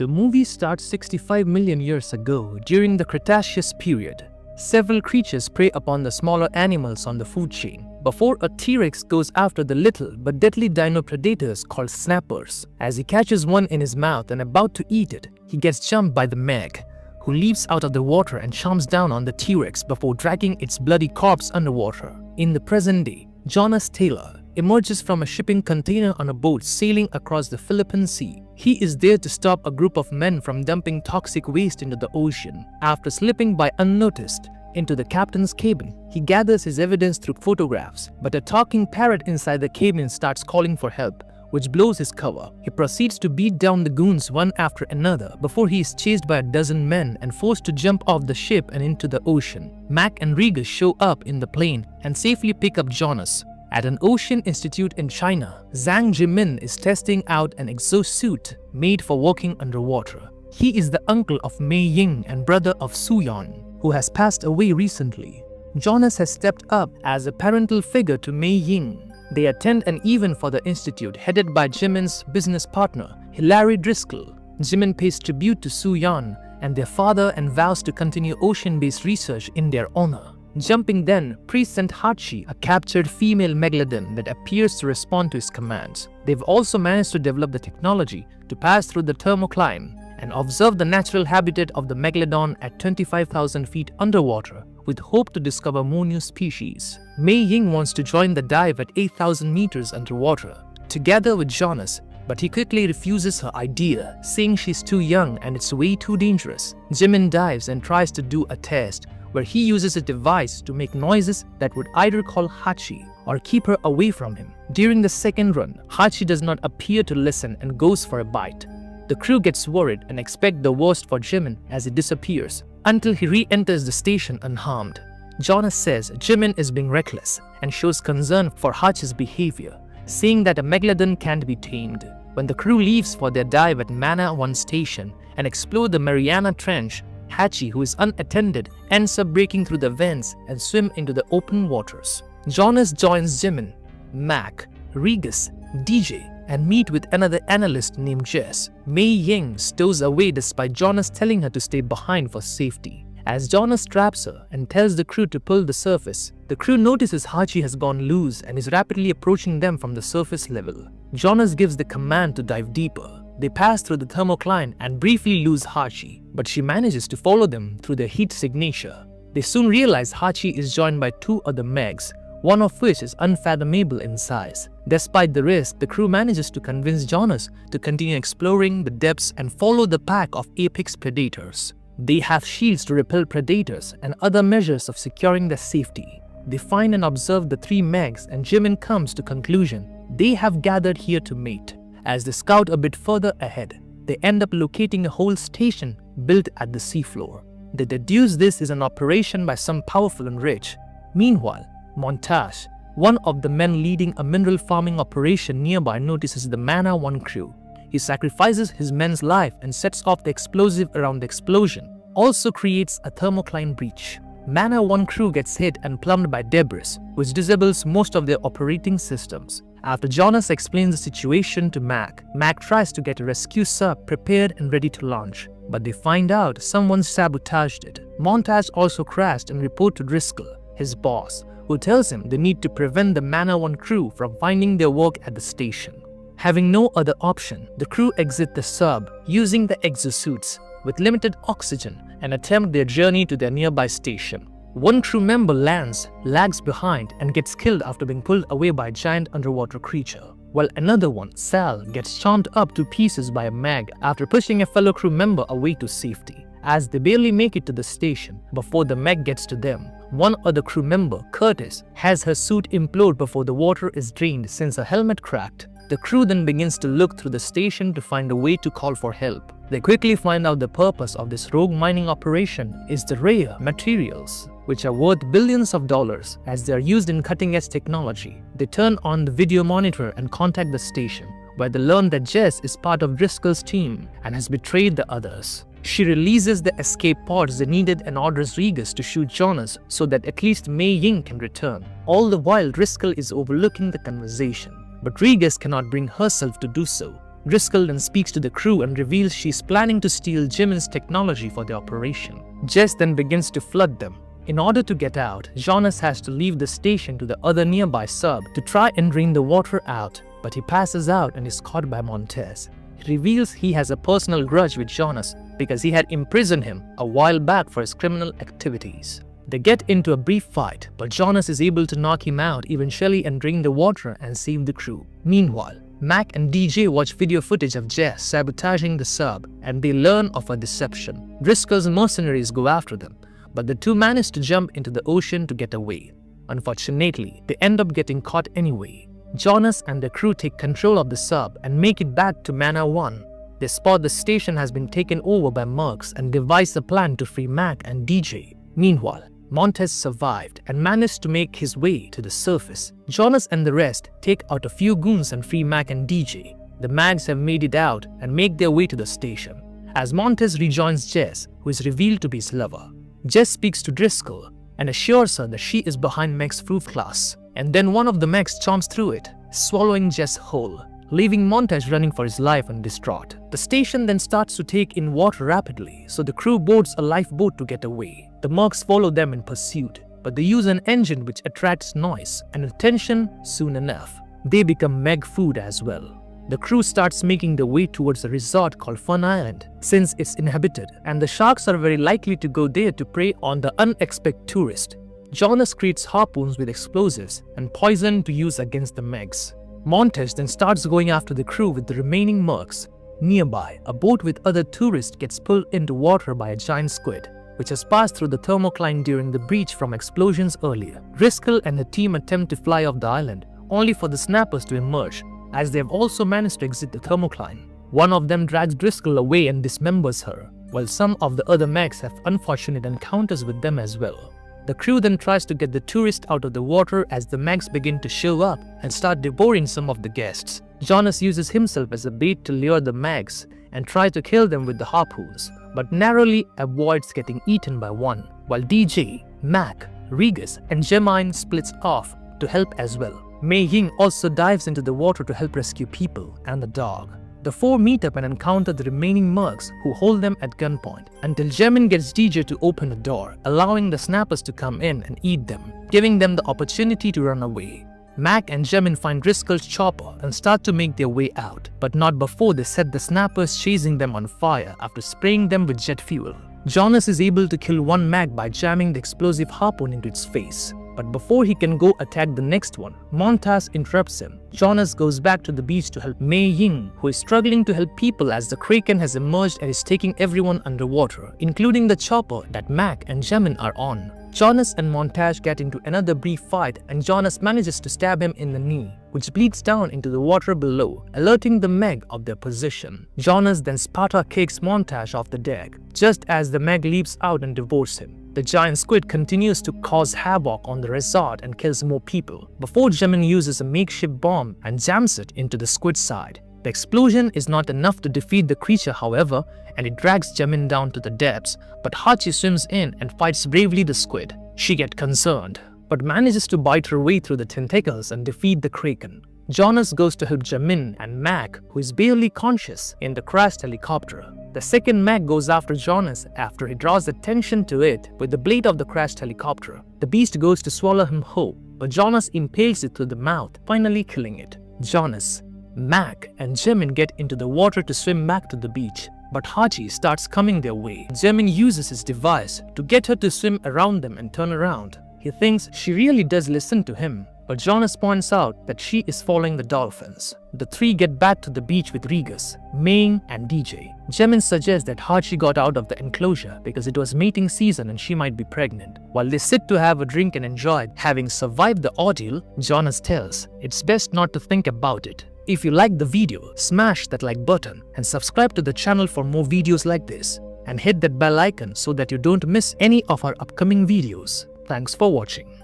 The movie starts 65 million years ago during the Cretaceous period. Several creatures prey upon the smaller animals on the food chain before a T-Rex goes after the little but deadly dino predators called snappers. As he catches one in his mouth and about to eat it, he gets jumped by the Meg, who leaps out of the water and chomps down on the T-Rex before dragging its bloody corpse underwater. In the present day, Jonas Taylor emerges from a shipping container on a boat sailing across the Philippine Sea. He is there to stop a group of men from dumping toxic waste into the ocean. After slipping by unnoticed into the captain's cabin, he gathers his evidence through photographs, but a talking parrot inside the cabin starts calling for help, which blows his cover. He proceeds to beat down the goons one after another before he is chased by a dozen men and forced to jump off the ship and into the ocean. Mac and Regas show up in the plane and safely pick up Jonas. At an ocean institute in China, Zhang Jimin is testing out an exosuit made for walking underwater. He is the uncle of Mei Ying and brother of Su Yan, who has passed away recently. Jonas has stepped up as a parental figure to Mei Ying. They attend an event for the institute headed by Jimin's business partner, Hilary Driscoll. Jimin pays tribute to Su Yan and their father and vows to continue ocean-based research in their honor. Jumping then, priests sent Hachi, a captured female Megalodon that appears to respond to his commands. They've also managed to develop the technology to pass through the thermocline and observe the natural habitat of the Megalodon at 25,000 feet underwater, with hope to discover more new species. Mei Ying wants to join the dive at 8,000 meters underwater, together with Jonas, but he quickly refuses her idea, saying she's too young and it's way too dangerous. Jimin dives and tries to do a test, where he uses a device to make noises that would either call Hachi or keep her away from him. During the second run, Hachi does not appear to listen and goes for a bite. The crew gets worried and expect the worst for Jimin as he disappears, until he re-enters the station unharmed. Jonas says Jimin is being reckless and shows concern for Hachi's behavior, saying that a Megalodon can't be tamed. When the crew leaves for their dive at Mana 1 station and explore the Mariana Trench, Hachi, who is unattended, ends up breaking through the vents and swim into the open waters. Jonas joins Jimin, Mac, Regas, DJ, and meet with another analyst named Jess. Mei Ying stows away despite Jonas telling her to stay behind for safety. As Jonas traps her and tells the crew to pull the surface, the crew notices Hachi has gone loose and is rapidly approaching them from the surface level. Jonas gives the command to dive deeper. They pass through the thermocline and briefly lose Hachi, but she manages to follow them through the heat signature. They soon realize Hachi is joined by two other Megs, one of which is unfathomable in size. Despite the risk, the crew manages to convince Jonas to continue exploring the depths and follow the pack of apex predators. They have shields to repel predators and other measures of securing their safety. They find and observe the three Megs, and Jimin comes to conclusion they have gathered here to mate. As they scout a bit further ahead, they end up locating a whole station built at the seafloor. They deduce this is an operation by some powerful and rich. Meanwhile, Montage, one of the men leading a mineral farming operation nearby, notices the Mana 1 crew. He sacrifices his men's life and sets off the explosive around the explosion, also creates a thermocline breach. Mana 1 crew gets hit and plumbed by debris, which disables most of their operating systems. After Jonas explains the situation to Mac tries to get a rescue sub prepared and ready to launch, but they find out someone sabotaged it. Montage also crashed and reports to Driscoll, his boss, who tells him they need to prevent the Mana 1 crew from finding their work at the station. Having no other option, the crew exit the sub using the exosuits with limited oxygen and attempt their journey to their nearby station. One crew member lags behind and gets killed after being pulled away by a giant underwater creature, while another one, Sal, gets chomped up to pieces by a Meg after pushing a fellow crew member away to safety. As they barely make it to the station before the Meg gets to them, one other crew member, Curtis, has her suit implode before the water is drained since her helmet cracked. The crew then begins to look through the station to find a way to call for help. They quickly find out the purpose of this rogue mining operation is the rare materials, which are worth billions of dollars as they are used in cutting-edge technology. They turn on the video monitor and contact the station, where they learn that Jess is part of Driscoll's team and has betrayed the others. She releases the escape pods they needed and orders Regas to shoot Jonas so that at least Mei Ying can return. All the while, Driscoll is overlooking the conversation, but Regas cannot bring herself to do so. Driscoll then speaks to the crew and reveals she's planning to steal Jimin's technology for the operation. Jess then begins to flood them. In order to get out, Jonas has to leave the station to the other nearby sub to try and drain the water out, but he passes out and is caught by Montez. He reveals he has a personal grudge with Jonas because he had imprisoned him a while back for his criminal activities. They get into a brief fight, but Jonas is able to knock him out eventually and drain the water and save the crew. Meanwhile, Mac and DJ watch video footage of Jess sabotaging the sub and they learn of her deception. Driscoll's mercenaries go after them, but the two manage to jump into the ocean to get away. Unfortunately, they end up getting caught anyway. Jonas and the crew take control of the sub and make it back to Mana 1. They spot the station has been taken over by mercs and devise a plan to free Mac and DJ. Meanwhile, Montez survived and managed to make his way to the surface. Jonas and the rest take out a few goons and free Mac and DJ. The Mags have made it out and make their way to the station, as Montez rejoins Jess, who is revealed to be his lover. Jess speaks to Driscoll and assures her that she is behind Meg's roof glass, and then one of the Megs chomps through it, swallowing Jess whole, leaving Montez running for his life and distraught. The station then starts to take in water rapidly, so the crew boards a lifeboat to get away. The mercs follow them in pursuit, but they use an engine which attracts noise and attention soon enough. They become Meg food as well. The crew starts making their way towards a resort called Fun Island, since it's inhabited, and the sharks are very likely to go there to prey on the unexpected tourist. Jonas creates harpoons with explosives and poison to use against the Megs. Montez then starts going after the crew with the remaining mercs. Nearby, a boat with other tourists gets pulled into water by a giant squid, which has passed through the thermocline during the breach from explosions earlier. Driscoll and the team attempt to fly off the island, only for the snappers to emerge, as they have also managed to exit the thermocline. One of them drags Driscoll away and dismembers her, while some of the other Megs have unfortunate encounters with them as well. The crew then tries to get the tourist out of the water as the Megs begin to show up and start devouring some of the guests. Jonas uses himself as a bait to lure the Megs and try to kill them with the harpoons, but narrowly avoids getting eaten by one, while DJ, Mac, Regis and Gemine splits off to help as well. Mei Ying also dives into the water to help rescue people and the dog. The four meet up and encounter the remaining mercs who hold them at gunpoint until Gemine gets DJ to open a door, allowing the snappers to come in and eat them, giving them the opportunity to run away. Mac and Gemine find Driscoll's chopper and start to make their way out, but not before they set the snappers chasing them on fire after spraying them with jet fuel. Jonas is able to kill one Mag by jamming the explosive harpoon into its face. But before he can go attack the next one, Montez interrupts him. Jonas goes back to the beach to help Mei Ying, who is struggling to help people as the Kraken has emerged and is taking everyone underwater, including the chopper that Mac and Gemine are on. Jonas and Montez get into another brief fight and Jonas manages to stab him in the knee, which bleeds down into the water below, alerting the Meg of their position. Jonas then Sparta kicks Montez off the deck, just as the Meg leaps out and devours him. The giant squid continues to cause havoc on the resort and kills more people, before Gemine uses a makeshift bomb and jams it into the squid's side. The explosion is not enough to defeat the creature, however, and it drags Gemine down to the depths, but Hachi swims in and fights bravely the squid. She gets concerned, but manages to bite her way through the tentacles and defeat the Kraken. Jonas goes to help Gemine and Mac, who is barely conscious, in the crashed helicopter. The second Mac goes after Jonas after he draws attention to it with the blade of the crashed helicopter. The beast goes to swallow him whole, but Jonas impales it through the mouth, finally killing it. Jonas, Mac and Gemine get into the water to swim back to the beach, but Hachi starts coming their way. Gemine uses his device to get her to swim around them and turn around. He thinks she really does listen to him, but Jonas points out that she is following the dolphins. The three get back to the beach with Regis, Ming and DJ. Gemine suggests that Hachi got out of the enclosure because it was mating season and she might be pregnant. While they sit to have a drink and enjoy having survived the ordeal, Jonas tells it's best not to think about it. If you liked the video, smash that like button and subscribe to the channel for more videos like this. And hit that bell icon so that you don't miss any of our upcoming videos. Thanks for watching.